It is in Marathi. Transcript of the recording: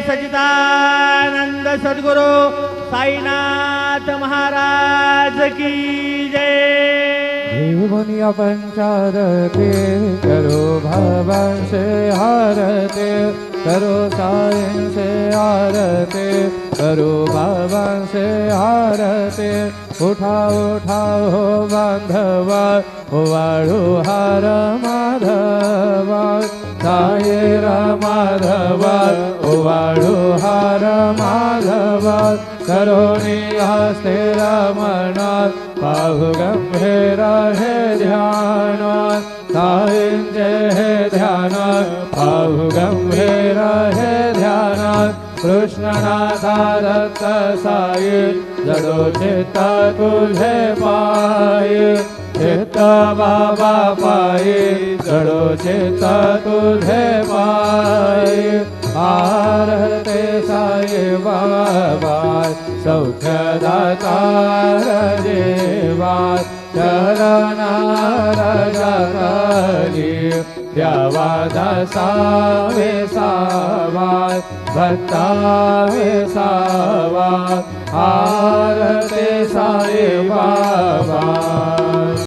सच्चिदानंद सद्गुरु साईनाथ महाराज की जय। मुनिया पंचारते करो भवन से हारते करो सायं से आरते करो भवन से आरते उठाओ उठाओ बांधवा वाळू हार माधवा साये माधवा वाळू हार माधवा करो निहस्ते रमणा पाहु गंभीर हे ध्यान सायंचे हे ध्यान पाहु गंभीर हे ध्यान कृष्णनाथा दत्त साई जडो चित्त तुझे पायी चित्त बाबा पायी जडो चित्त तुझे पायी आरते साई बाबा सौख्यदातार देवा चरणार जगली द्यावा दसावे सावा भक्तावे सावा आरते साई बाबा